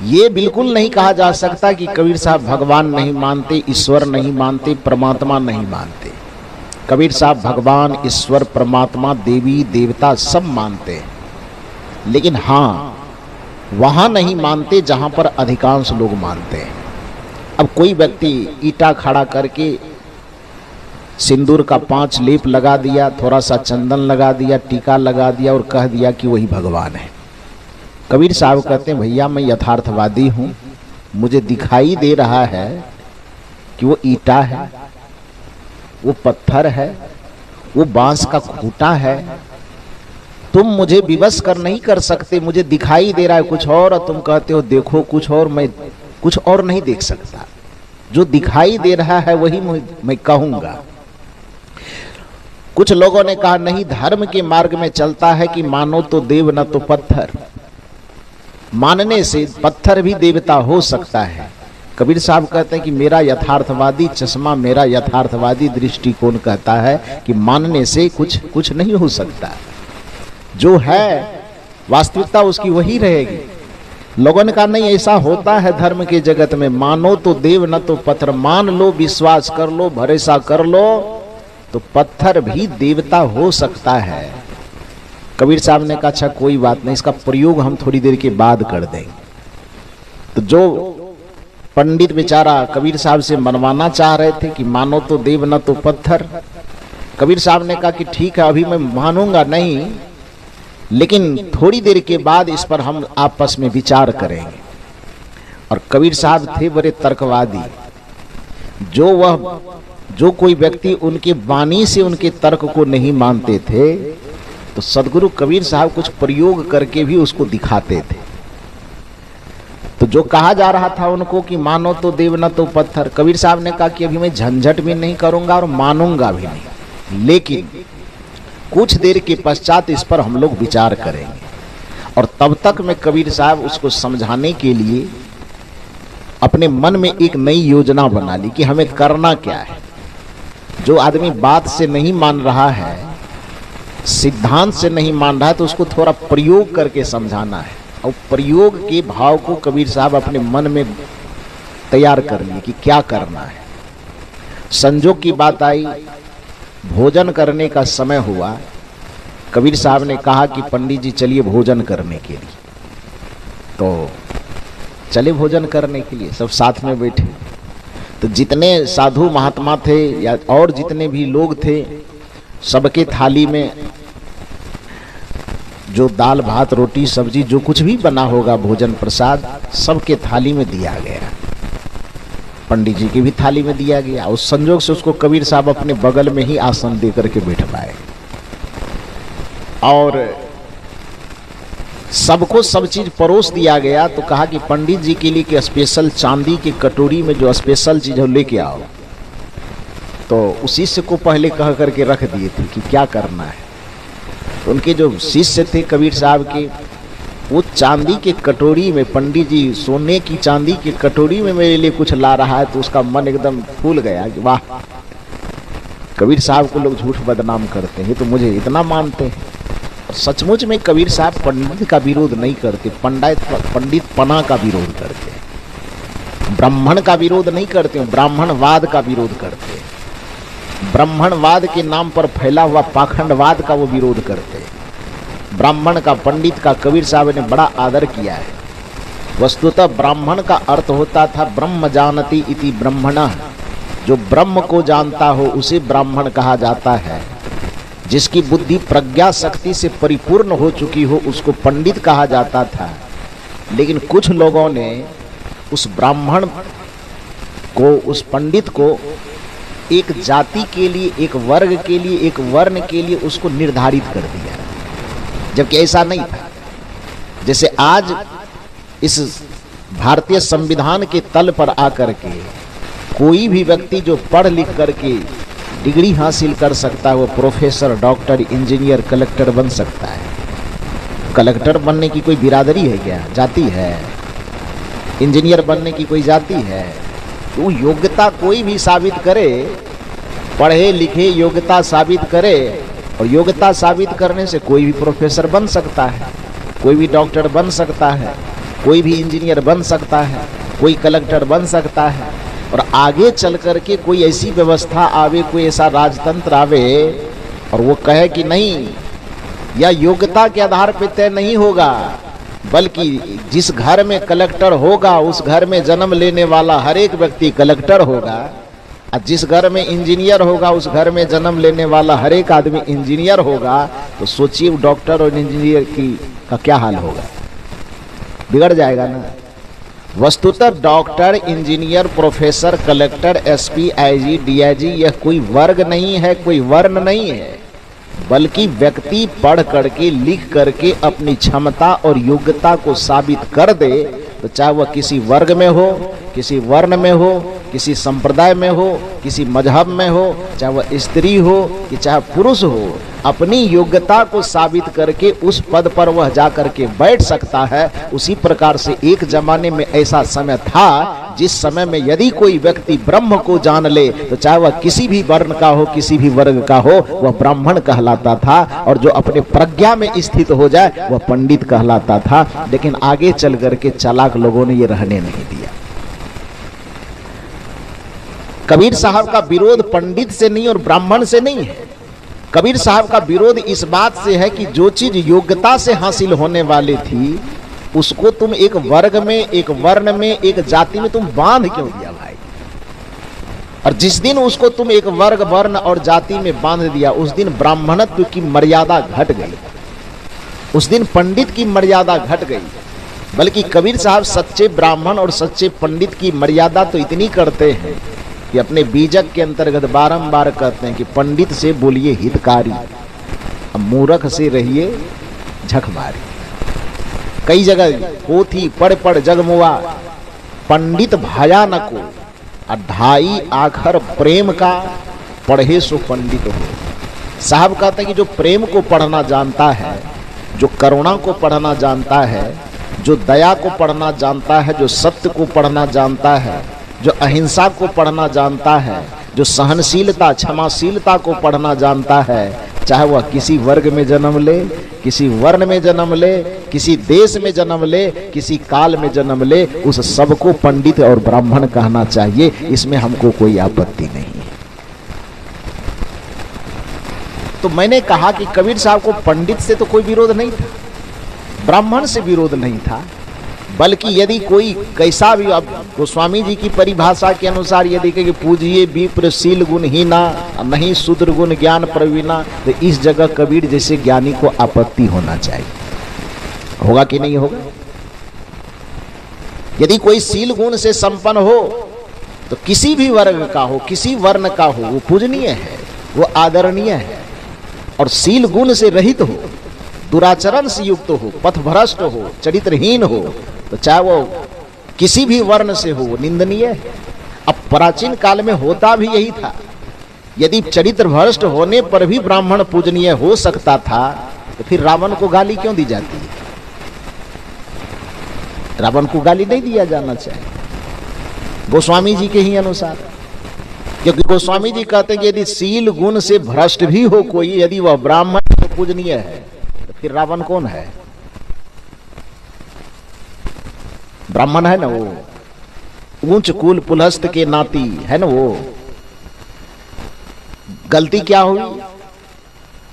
ये बिल्कुल नहीं कहा जा सकता कि कबीर साहब भगवान नहीं मानते, ईश्वर नहीं मानते, परमात्मा नहीं मानते। कबीर साहब भगवान, ईश्वर, परमात्मा, देवी देवता सब मानते हैं, लेकिन हाँ वहां नहीं मानते जहां पर अधिकांश लोग मानते हैं। अब कोई व्यक्ति ईटा खड़ा करके सिंदूर का 5 लेप लगा दिया, थोड़ा सा चंदन लगा दिया, टीका लगा दिया और कह दिया कि वही भगवान है। कबीर साहब कहते हैं भैया मैं यथार्थवादी हूं, मुझे दिखाई दे रहा है कि वो ईटा है, वो पत्थर है, वो बांस का खूंटा है। तुम मुझे विवश कर नहीं कर सकते, मुझे दिखाई दे रहा है कुछ और तुम कहते हो देखो कुछ और, मैं कुछ और नहीं देख सकता। जो दिखाई दे रहा है वही मैं कहूंगा। कुछ लोगों ने कहा नहीं, धर्म के मार्ग में चलता है कि मानो तो देव न तो पत्थर, मानने से पत्थर भी देवता हो सकता है। कबीर साहब कहते हैं कि मेरा यथार्थवादी चश्मा, मेरा यथार्थवादी दृष्टिकोण कहता है कि मानने से कुछ नहीं हो सकता, जो है वास्तविकता उसकी वही रहेगी। लोगों ने कहा नहीं ऐसा होता है धर्म के जगत में, मानो तो देव न तो पत्थर, मान लो, विश्वास कर लो, भरोसा कर लो तो पत्थर भी देवता हो सकता है। कबीर साहब ने कहा अच्छा कोई बात नहीं, इसका प्रयोग हम थोड़ी देर के बाद कर देंगे। तो जो पंडित बेचारा कबीर साहब से मनवाना चाह रहे थे कि मानो तो देव न तो पत्थर, कबीर साहब ने कहा कि ठीक है अभी मैं मानूंगा नहीं, लेकिन थोड़ी देर के बाद इस पर हम आपस में विचार करेंगे। और कबीर साहब थे बड़े तर्कवादी। जो कोई व्यक्ति उनके वाणी से उनके तर्क को नहीं मानते थे तो सदगुरु कबीर साहब कुछ प्रयोग करके भी उसको दिखाते थे। तो जो कहा जा रहा था उनको कि मानो तो देव न तो पत्थर, कबीर साहब ने कहा कि अभी मैं झंझट भी नहीं करूंगा और मानूंगा भी नहीं, लेकिन कुछ देर के पश्चात इस पर हम लोग विचार करेंगे। और तब तक मैं कबीर साहब उसको समझाने के लिए अपने मन में एक नई योजना बना ली कि हमें करना क्या है। जो आदमी बात से नहीं मान रहा है, सिद्धांत से नहीं मान रहा है, तो उसको थोड़ा प्रयोग करके समझाना है। और प्रयोग के भाव को कबीर साहब अपने मन में तैयार कर लिए कि क्या करना है। संजोग की बात आई, भोजन करने का समय हुआ। कबीर साहब ने कहा कि पंडित जी चलिए भोजन करने के लिए। तो चले भोजन करने के लिए, सब साथ में बैठे। तो जितने साधु महात्मा थे या और जितने भी लोग थे, सबके थाली में जो दाल भात रोटी सब्जी जो कुछ भी बना होगा भोजन प्रसाद सबके थाली में दिया गया। पंडित जी की भी थाली में दिया गया। उस संजोग से उसको कबीर साहब अपने बगल में ही आसन दे करके बैठ पाए और सबको सब चीज परोस दिया गया। तो कहा कि पंडित जी के लिए कि स्पेशल चांदी की कटोरी में जो स्पेशल चीज है लेके आओ। तो उसी से को पहले कह करके रख दिए थे कि क्या करना है। तो उनके जो शिष्य थे कबीर साहब के, वो चांदी के कटोरी में, पंडित जी सोने की चांदी की कटोरी में मेरे लिए कुछ ला रहा है, तो उसका मन एकदम फूल गया कि वाह, कबीर साहब को लोग झूठ बदनाम करते हैं, तो मुझे इतना मानते हैं। और सचमुच में कबीर साहब पंडित का विरोध नहीं करते, पंडित पना का विरोध करते हैं, ब्राह्मण का विरोध नहीं करते, ब्राह्मणवाद का विरोध करते हैं, ब्राह्मणवाद के नाम पर फैला हुआ पाखंडवाद का वो विरोध करते हैं। ब्राह्मण का, पंडित का कबीर साहब ने बड़ा आदर किया है। वस्तुतः ब्राह्मण का अर्थ होता था ब्रह्म जानति इति ब्रह्मणः, जो ब्रह्म को जानता हो उसे ब्राह्मण कहा जाता है। जिसकी बुद्धि प्रज्ञा शक्ति से परिपूर्ण हो चुकी हो उसको पंडित कहा जाता था। लेकिन कुछ लोगों ने उस ब्राह्मण को, उस पंडित को एक जाति के लिए, एक वर्ग के लिए, एक वर्ण के लिए उसको निर्धारित कर दिया, जबकि ऐसा नहीं था। जैसे आज इस भारतीय संविधान के तल पर आकर के कोई भी व्यक्ति जो पढ़ लिख करके डिग्री हासिल कर सकता है, वो प्रोफेसर, डॉक्टर, इंजीनियर, कलेक्टर बन सकता है। कलेक्टर बनने की कोई बिरादरी है क्या? जाति है। इंजीनियर बनने की कोई जाति है? तो योग्यता कोई भी साबित करे, पढ़े लिखे योग्यता साबित करे, और योग्यता साबित करने से कोई भी प्रोफेसर बन सकता है, कोई भी डॉक्टर बन सकता है, कोई भी इंजीनियर बन सकता है, कोई कलेक्टर बन सकता है, और आगे चल करके कोई ऐसी व्यवस्था आवे, कोई ऐसा राजतंत्र आवे और वो कहे कि नहीं, या योग्यता के आधार पर तय नहीं होगा, बल्कि जिस घर में कलेक्टर होगा उस घर में जन्म लेने वाला हर एक व्यक्ति कलेक्टर होगा, और जिस घर में इंजीनियर होगा उस घर में जन्म लेने वाला हर एक आदमी इंजीनियर होगा। तो सोचिए डॉक्टर और इंजीनियर का क्या हाल होगा, बिगड़ जाएगा ना। वस्तुतः doctor, engineer, professor, collector, SP, IG, DIG यह कोई वर्ग नहीं है, कोई वर्ण नहीं है, बल्कि व्यक्ति पढ़ करके, लिख करके अपनी क्षमता और योग्यता को साबित कर दे, तो चाहे वह किसी वर्ग में हो, किसी वर्ण में हो, किसी संप्रदाय में हो, किसी मजहब में हो, चाहे वह स्त्री हो कि चाहे पुरुष हो, अपनी योग्यता को साबित करके उस पद पर वह जा करके बैठ सकता है। उसी प्रकार से एक जमाने में ऐसा समय था जिस समय में यदि कोई व्यक्ति ब्रह्म को जान ले, तो चाहे वह किसी भी वर्ण का हो, किसी भी वर्ग का हो, वह ब्राह्मण कहलाता था, और जो अपने प्रज्ञा में स्थित हो जाए वह पंडित कहलाता था। लेकिन आगे चल करके चालाक लोगों ने ये रहने नहीं दिया। कबीर साहब का विरोध पंडित से नहीं और ब्राह्मण से नहीं है। कबीर साहब का विरोध इस बात से है कि जो चीज योग्यता से हासिल होने वाली थी उसको तुम एक वर्ग में, एक वर्ण में, एक जाति में तुम बांध क्यों दिया भाई। और जिस दिन उसको तुम एक वर्ग, वर्ण और जाति में बांध दिया, उस दिन ब्राह्मणत्व की मर्यादा घट गई, उस दिन पंडित की मर्यादा घट गई। बल्कि कबीर साहब सच्चे ब्राह्मण और सच्चे पंडित की मर्यादा तो इतनी करते हैं कि अपने बीजक के अंतर्गत बारंबार कहते हैं कि पंडित से बोलिए हितकारी, मूर्ख से रहिए झकमारी। कई जगह पोथी पढ़ पढ़ जगमुआ, पंडित भाया न को, अढ़ाई आखर प्रेम का, पढ़े सो पंडित हो। साहब कहते हैं कि जो प्रेम को पढ़ना जानता है, जो करुणा को पढ़ना जानता है, जो दया को पढ़ना जानता है, जो सत्य को पढ़ना जानता है, जो अहिंसा को पढ़ना जानता है, जो सहनशीलता, क्षमाशीलता को पढ़ना जानता है, चाहे वह किसी वर्ग में जन्म ले, किसी वर्ण में जन्म ले, किसी देश में जन्म ले, किसी काल में जन्म ले, उस सबको पंडित और ब्राह्मण कहना चाहिए। इसमें हमको कोई आपत्ति नहीं है। तो मैंने कहा कि कबीर साहब को पंडित से तो कोई विरोध नहीं था, ब्राह्मण से विरोध नहीं था, बल्कि यदि कोई कैसा भी, अब गोस्वामी जी की परिभाषा के अनुसार यदि कहे पूजिए विप्र शील गुणहीना, नहीं शूद्र गुण ज्ञान प्रवीणा, तो इस जगह कबीर जैसे ज्ञानी को आपत्ति होना चाहिए। होगा कि नहीं होगा? यदि कोई शील गुण से संपन्न हो तो किसी भी वर्ग का हो, किसी वर्ण का हो, वो पूजनीय है, वो आदरणीय है। और शील गुण से रहित हो, दुराचरण से युक्त हो, पथभ्रष्ट हो, चरित्रहीन हो, तो चाहे वो किसी भी वर्ण से हो, वो निंदनीय है। अब प्राचीन काल में होता भी यही था। यदि चरित्र भ्रष्ट होने पर भी ब्राह्मण पूजनीय हो सकता था, तो फिर रावण को गाली क्यों दी जाती है? रावण को गाली नहीं दिया जाना चाहिए गोस्वामी जी के ही अनुसार, क्योंकि गोस्वामी जी कहते हैं कि यदि शील गुण से भ्रष्ट भी हो कोई, यदि वह ब्राह्मण तो पूजनीय है, तो फिर रावण कौन है? ब्राह्मण है ना वो, ऊंच कुल पुलहस्त के नाती है ना वो। गलती क्या हुई?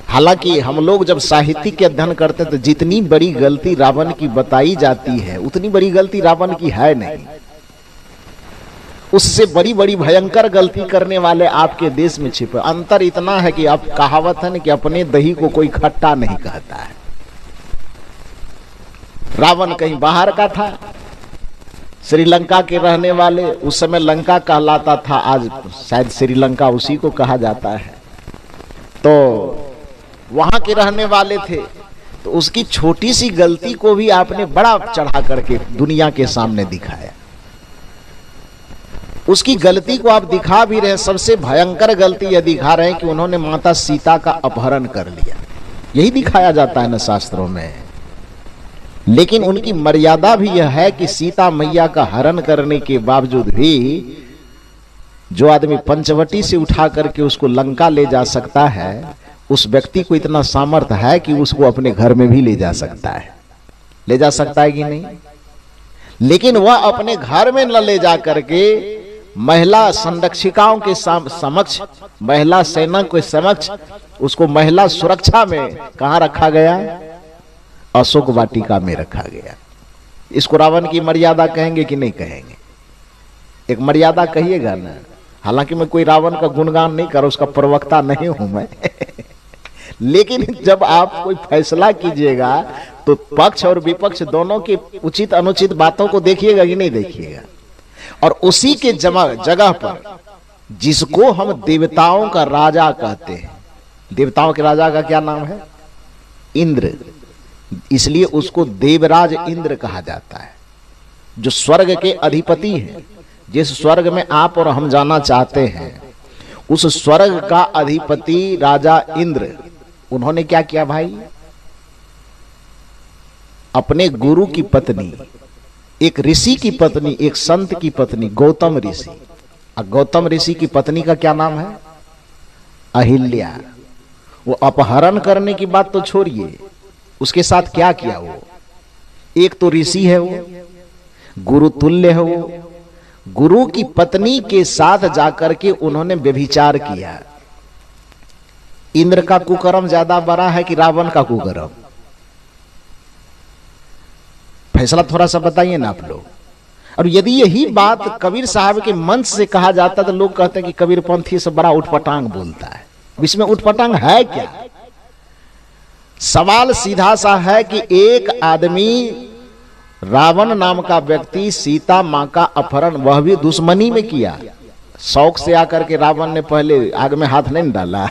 हालांकि हम लोग जब साहित्य के अध्ययन करते हैं तो जितनी बड़ी गलती रावण की बताई जाती है उतनी बड़ी गलती रावण की है नहीं। उससे बड़ी बड़ी भयंकर गलती करने वाले आपके देश में छिपे। अंतर इतना है कि अब कहावत है ना कि अपने दही को कोई खट्टा नहीं कहता है। रावण कहीं बाहर का था, श्रीलंका के रहने वाले, उस समय लंका कहलाता था, आज शायद श्रीलंका उसी को कहा जाता है। तो वहां के रहने वाले थे, तो उसकी छोटी सी गलती को भी आपने बड़ा चढ़ा करके दुनिया के सामने दिखाया। उसकी गलती को आप दिखा भी रहे, सबसे भयंकर गलती यह दिखा रहे हैं कि उन्होंने माता सीता का अपहरण कर लिया। यही दिखाया जाता है ना शास्त्रों में। लेकिन उनकी मर्यादा भी यह है कि सीता मैया का हरण करने के बावजूद भी जो आदमी पंचवटी से उठा करके उसको लंका ले जा सकता है, उस व्यक्ति को इतना सामर्थ्य है कि उसको अपने घर में भी ले जा सकता है। ले जा सकता है कि नहीं? लेकिन वह अपने घर में न ले जा करके महिला संरक्षिकाओं के समक्ष, महिला सेना के समक्ष उसको महिला सुरक्षा में कहां रखा गया? अशोक वाटिका में रखा गया। इसको रावण की मर्यादा कहेंगे कि नहीं कहेंगे? एक मर्यादा कहिएगा ना। हालांकि मैं कोई रावण का गुणगान नहीं कर, उसका प्रवक्ता नहीं हूं मैं लेकिन जब आप कोई फैसला कीजिएगा तो पक्ष और विपक्ष दोनों की उचित अनुचित बातों को देखिएगा कि नहीं देखिएगा। और उसी के जगह पर जिसको हम देवताओं का राजा कहते हैं, देवताओं के राजा का क्या नाम है? इंद्र। इसलिए उसको देवराज इंद्र कहा जाता है, जो स्वर्ग के अधिपति हैं। जिस स्वर्ग में आप और हम जाना चाहते हैं, उस स्वर्ग का अधिपति राजा इंद्र, उन्होंने क्या किया भाई? अपने गुरु की पत्नी, एक ऋषि की पत्नी, एक संत की पत्नी, गौतम ऋषि। गौतम ऋषि की पत्नी का क्या नाम है? अहिल्या। वो अपहरण करने की बात तो छोड़िए, उसके साथ क्या किया वो? एक तो ऋषि है वो, गुरु तुल्य है वो, गुरु की पत्नी के साथ जाकर के उन्होंने व्यभिचार किया। इंद्र का कुकर्म ज्यादा बड़ा है कि रावण का कुकर्म? फैसला थोड़ा सा बताइए ना आप लोग। और यदि यही बात कबीर साहब के मंच से कहा जाता तो लोग कहते हैं कि कबीर पंथी से बड़ा उठपटांग बोलता है। इसमें उठपटांग है क्या? सवाल सीधा सा है कि एक आदमी, रावण नाम का व्यक्ति, सीता मां का अपहरण, वह भी दुश्मनी में किया। शौक से आकर के रावण ने पहले आग में हाथ नहीं डाला।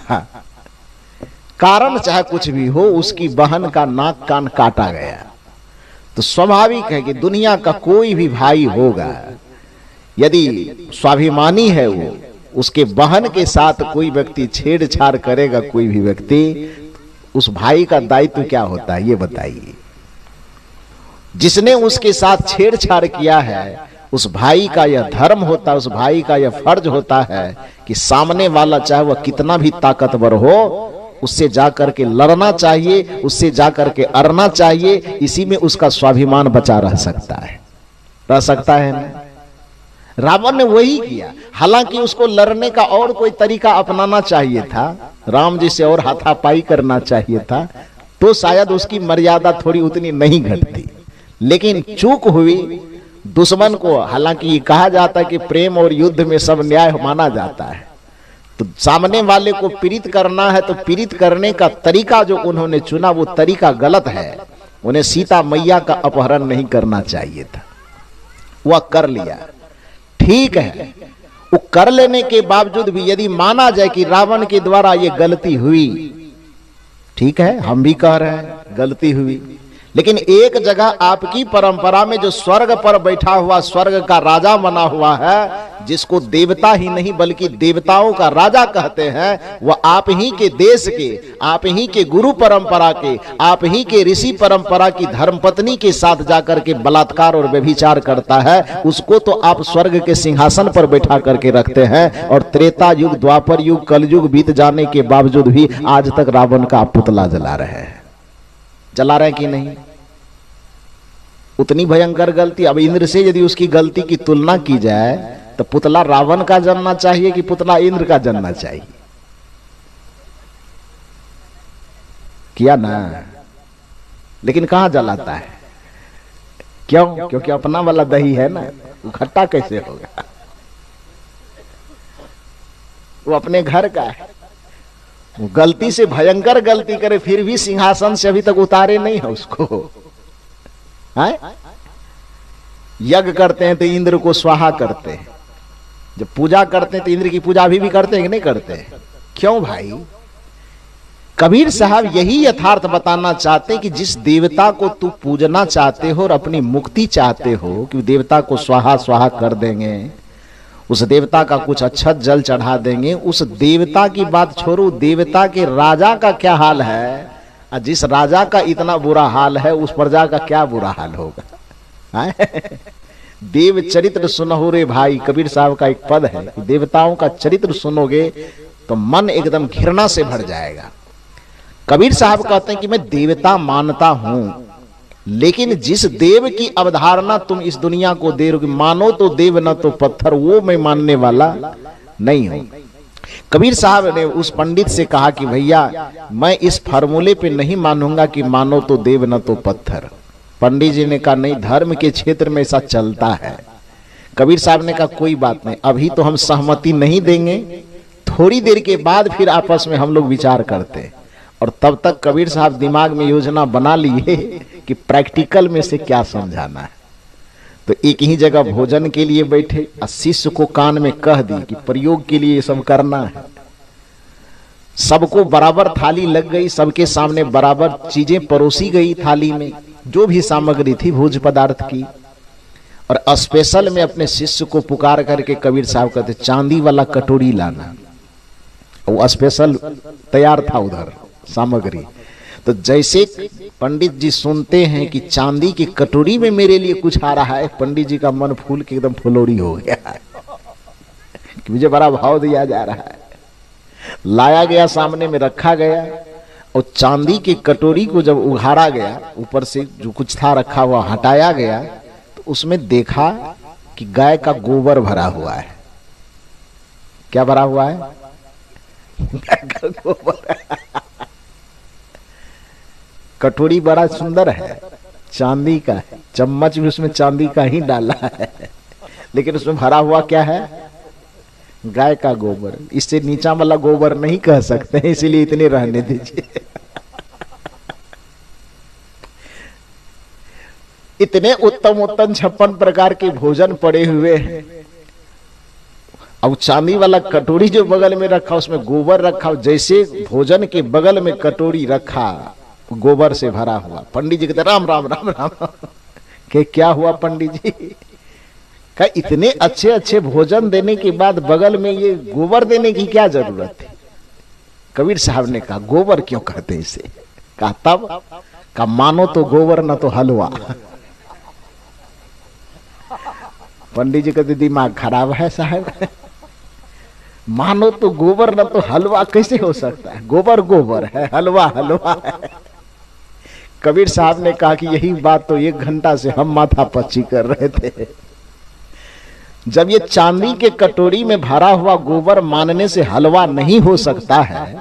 कारण चाहे कुछ भी हो, उसकी बहन का नाक कान काटा गया। तो स्वाभाविक है कि दुनिया का कोई भी भाई होगा, यदि स्वाभिमानी है वो, उसके बहन के साथ कोई व्यक्ति छेड़छाड़ करेगा, कोई भी व्यक्ति, उस भाई का दायित्व क्या होता है ये बताइए। जिसने उसके साथ छेड़छाड़ किया है, उस भाई का यह धर्म होता है, उस भाई का यह फर्ज होता है कि सामने वाला चाहे वह कितना भी ताकतवर हो, उससे जाकर के लड़ना चाहिए, उससे जाकर के अड़ना चाहिए। इसी में उसका स्वाभिमान बचा रह सकता है ना? रावण ने वही किया। हालांकि उसको लड़ने का और कोई तरीका अपनाना चाहिए था, राम जी से और हाथापाई करना चाहिए था, तो शायद उसकी मर्यादा थोड़ी उतनी नहीं घटती। लेकिन चूक हुई दुश्मन को। हालांकि ये कहा जाता है कि प्रेम और युद्ध में सब न्याय माना जाता है, तो सामने वाले को पीड़ित करना है तो पीड़ित करने का तरीका जो उन्होंने चुना वो तरीका गलत है। उन्हें सीता मैया का अपहरण नहीं करना चाहिए था, वह कर लिया, ठीक है। वो कर लेने के बावजूद भी यदि माना जाए कि रावण के द्वारा ये गलती हुई, ठीक है, हम भी कह रहे हैं गलती हुई, लेकिन एक जगह आपकी परंपरा में जो स्वर्ग पर बैठा हुआ स्वर्ग का राजा बना हुआ है, जिसको देवता ही नहीं बल्कि देवताओं का राजा कहते हैं, वह आप ही के देश के, आप ही के गुरु परंपरा के, आप ही के ऋषि परंपरा की धर्मपत्नी के साथ जाकर के बलात्कार और व्यभिचार करता है, उसको तो आप स्वर्ग के सिंहासन पर बैठा करके रखते हैं। और त्रेता युग, द्वापर युग, कलयुग बीत जाने के बावजूद भी आज तक रावण का पुतला जला रहे हैं कि नहीं? उतनी भयंकर गलती। अब इंद्र से यदि उसकी गलती की तुलना की जाए तो पुतला रावण का जलना चाहिए कि पुतला इंद्र का जलना चाहिए? किया ना? लेकिन कहां जलाता है? क्यों? क्योंकि अपना वाला दही है ना, वो खट्टा कैसे होगा? वो अपने घर का है। वो गलती से भयंकर गलती करे फिर भी सिंहासन से अभी तक उतारे नहीं है उसको। यज्ञ करते हैं तो इंद्र को स्वाहा करते हैं, जब पूजा करते हैं तो इंद्र की पूजा भी करते हैं कि नहीं करते? क्यों भाई? कबीर साहब यही यथार्थ बताना चाहते हैं कि जिस देवता को तू पूजना चाहते हो और अपनी मुक्ति चाहते हो कि देवता को स्वाहा स्वाहा कर देंगे, उस देवता का कुछ अक्षत जल चढ़ा देंगे, उस देवता की बात छोड़ो, देवता के राजा का क्या हाल है? जिस राजा का इतना बुरा हाल है उस प्रजा का क्या बुरा हाल होगा? देव चरित्र सुनो रे भाई, कबीर साहब का एक पद है, देवताओं का चरित्र सुनोगे तो मन एकदम घृणा से भर जाएगा। कबीर साहब कहते हैं कि मैं देवता मानता हूं, लेकिन जिस देव की अवधारणा तुम इस दुनिया को दे रहे हो, मानो तो देव न तो पत्थर, वो मैं मानने वाला नहीं हूं। कबीर साहब ने उस पंडित से कहा कि भैया मैं इस फार्मूले पे नहीं मानूंगा कि मानो तो देव न तो पत्थर। पंडित जी ने कहा नहीं, धर्म के क्षेत्र में ऐसा चलता है। कबीर साहब ने कहा कोई बात नहीं, अभी तो हम सहमति नहीं देंगे, थोड़ी देर के बाद फिर आपस में हम लोग विचार करते हैं। और तब तक कबीर साहब दिमाग में योजना बना लिए कि प्रैक्टिकल में से क्या समझाना है। तो एक ही जगह भोजन के लिए बैठे और शिष्य को कान में कह दी कि प्रयोग के लिए ये सब करना है। सबको बराबर थाली लग गई, सबके सामने बराबर चीजें परोसी गई थाली में, जो भी सामग्री थी भोज पदार्थ की। और स्पेशल में अपने शिष्य को पुकार करके कबीर साहब कहते चांदी वाला कटोरी लाना। वो स्पेशल तैयार था उधर सामग्री। तो जैसे पंडित जी सुनते हैं कि चांदी की कटोरी में मेरे लिए कुछ आ रहा है, पंडित जी का मन फूल के एकदम फुलोरी हो गया कि मुझे बड़ा भाव दिया जा रहा है। लाया गया, सामने में रखा गया, और चांदी की कटोरी को जब उघाड़ा गया, ऊपर से जो कुछ था रखा हुआ हटाया गया, तो उसमें देखा कि गाय का गोबर भरा हुआ है। क्या भरा हुआ है? गाय का गोबर। कटोरी बड़ा सुंदर है, चांदी का है, चम्मच भी उसमें चांदी का ही डाला है, लेकिन उसमें भरा हुआ क्या है? गाय का गोबर। इससे नीचा वाला गोबर नहीं कह सकते, इसीलिए इतने रहने दीजिए। इतने उत्तम उत्तम 56 प्रकार के भोजन पड़े हुए हैं, अब चांदी वाला कटोरी जो बगल में रखा उसमें गोबर रखा, जैसे भोजन के बगल में कटोरी रखा गोबर से भरा हुआ। पंडित जी कहते राम राम राम राम। के क्या हुआ पंडित जी? का इतने अच्छे अच्छे भोजन देने के बाद बगल में ये गोबर देने की क्या जरूरत थी? कबीर साहब ने कहा गोबर क्यों कहते इसे? कहा तब का मानो तो गोबर न तो हलवा। पंडित जी कहते दिमाग खराब है साहब, मानो तो गोबर न तो हलवा कैसे हो सकता है? गोबर गोबर है, हलवा हलवा है। कबीर साहब ने कहा कि यही बात तो 1 घंटा से हम माथा पच्ची कर रहे थे। जब ये चांदी के कटोरी में भरा हुआ गोबर मानने से हलवा नहीं हो सकता है,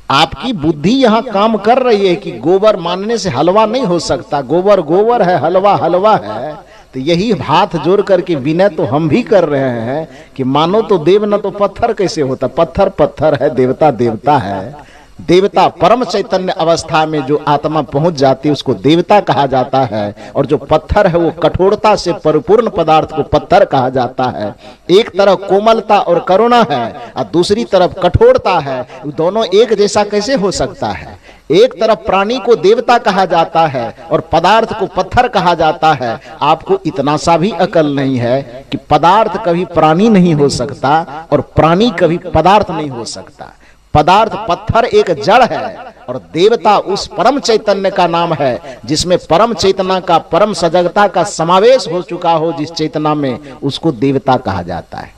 आपकी बुद्धि यहां काम कर रही है कि गोबर मानने से हलवा नहीं हो सकता, गोबर गोबर है, हलवा हलवा है। तो यही हाथ जोड़ करके विनय तो हम भी कर रहे हैं कि मानो तो देव न तो पत्थर कैसे होता? पत्थर पत्थर है, देवता देवता है। देवता परम चैतन्य अवस्था में जो आत्मा पहुंच जाती है उसको देवता कहा जाता है, और जो पत्थर है वो कठोरता से परिपूर्ण पदार्थ को पत्थर कहा जाता है। एक तरफ कोमलता और करुणा है और दूसरी तरफ कठोरता है, दोनों एक जैसा कैसे हो सकता है? एक तरफ प्राणी को देवता कहा जाता है और पदार्थ को पत्थर कहा जाता है। आपको इतना सा भी अकल नहीं है कि पदार्थ कभी प्राणी नहीं हो सकता और प्राणी कभी पदार्थ नहीं हो सकता। पदार्थ पत्थर एक जड़ है और देवता उस परम चैतन्य का नाम है जिसमें परम चेतना का, परम सजगता का समावेश हो चुका हो। जिस चेतना में उसको देवता कहा जाता है।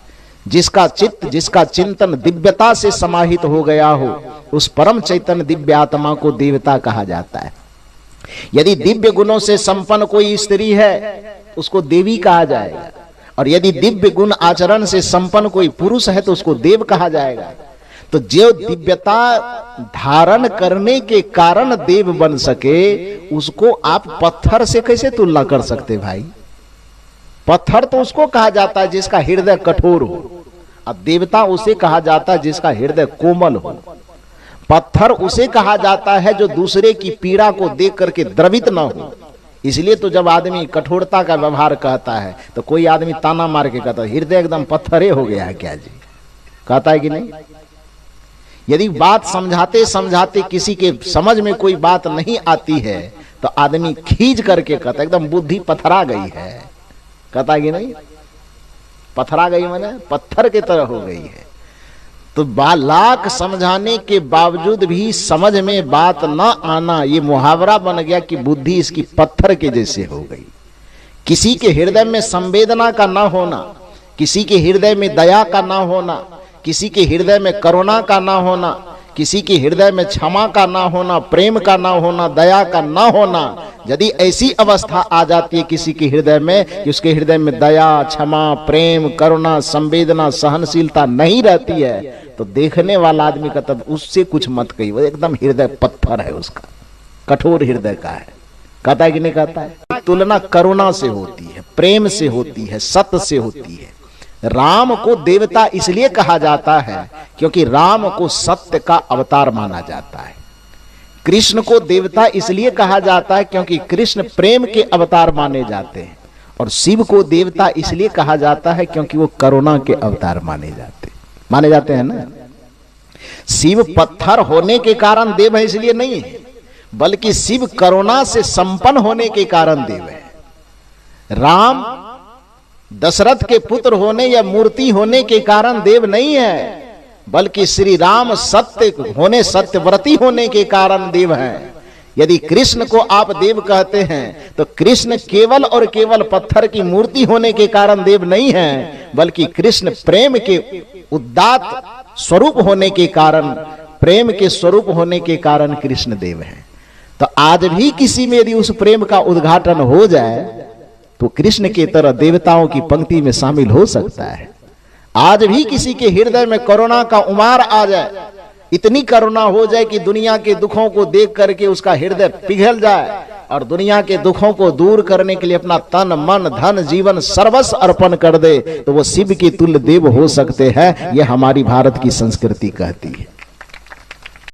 जिसका चित्त, जिसका चिंतन दिव्यता से समाहित हो गया हो, उस परम चैतन्य दिव्य आत्मा को देवता कहा जाता है। यदि दिव्य गुणों से संपन्न कोई स्त्री है उसको देवी कहा जाएगा, और यदि दिव्य गुण आचरण से संपन्न कोई पुरुष है तो उसको देव कहा जाएगा। तो जो दिव्यता धारण करने के कारण देव बन सके उसको आप पत्थर से कैसे तुलना कर सकते भाई? पत्थर तो उसको कहा जाता है जिसका हृदय कठोर हो, और देवता उसे कहा जाता है जिसका हृदय कोमल हो। पत्थर उसे कहा जाता है जो दूसरे की पीड़ा को देख करके द्रवित न हो। इसलिए तो जब आदमी कठोरता का व्यवहार कहता है तो कोई आदमी ताना मार के कहता है हृदय एकदम पत्थरे हो गया है क्या जी? कहता है कि नहीं? यदि बात समझाते समझाते किसी के समझ में कोई बात नहीं आती है तो आदमी खींच करके कहता है एकदम बुद्धि पथरा गई है। कहता है कि नहीं? पथरा गई माने पत्थर की तरह हो गई है। तो लाख समझाने के बावजूद भी समझ में बात न आना, ये मुहावरा बन गया कि बुद्धि इसकी पत्थर के जैसे हो गई। किसी के हृदय में संवेदना का न होना, किसी के हृदय में दया का न होना, किसी के हृदय में करुणा का ना होना, किसी के हृदय में क्षमा का ना होना, प्रेम का ना होना, दया का ना होना, यदि ऐसी अवस्था आ जाती है किसी के हृदय में कि उसके हृदय में दया, क्षमा, प्रेम, करुणा, संवेदना, सहनशीलता नहीं रहती है, तो देखने वाला आदमी का तब उससे कुछ मत कही, वो एकदम हृदय पत्थर है, उसका कठोर हृदय का है। कहता है कि नहीं कहता है? तुलना करुणा से होती है, प्रेम से होती है, सत्य से होती है। राम को देवता इसलिए कहा जाता है क्योंकि राम को सत्य का अवतार माना जाता है। कृष्ण को देवता इसलिए कहा जाता है क्योंकि कृष्ण प्रेम के अवतार माने जाते हैं। और शिव को देवता इसलिए कहा जाता है क्योंकि वो करुणा के अवतार माने जाते हैं ना। शिव पत्थर होने के कारण देव है इसलिए नहीं है, बल्कि शिव करुणा से संपन्न होने के कारण देव है। राम दशरथ के पुत्र होने या मूर्ति होने के कारण देव नहीं है, बल्कि श्री राम सत्य होने, सत्यव्रती होने के कारण देव हैं। यदि कृष्ण को आप देव कहते हैं तो कृष्ण केवल और केवल पत्थर की मूर्ति होने के कारण देव नहीं है, बल्कि कृष्ण प्रेम के उदात्त स्वरूप होने के कारण, प्रेम के स्वरूप होने के कारण कृष्ण देव हैं। तो आज भी किसी में यदि उस प्रेम का उद्घाटन हो जाए तो कृष्ण की तरह देवताओं की पंक्ति में शामिल हो सकता है। आज भी किसी के हृदय में करुणा का उमार आ जाए, इतनी करुणा हो जाए कि दुनिया के दुखों को देख करके उसका हृदय पिघल जाए और दुनिया के दुखों को दूर करने के लिए अपना तन, मन, धन, जीवन सर्वस्व अर्पण कर दे, तो वो शिव के तुल्य देव हो सकते हैं। यह हमारी भारत की संस्कृति कहती है।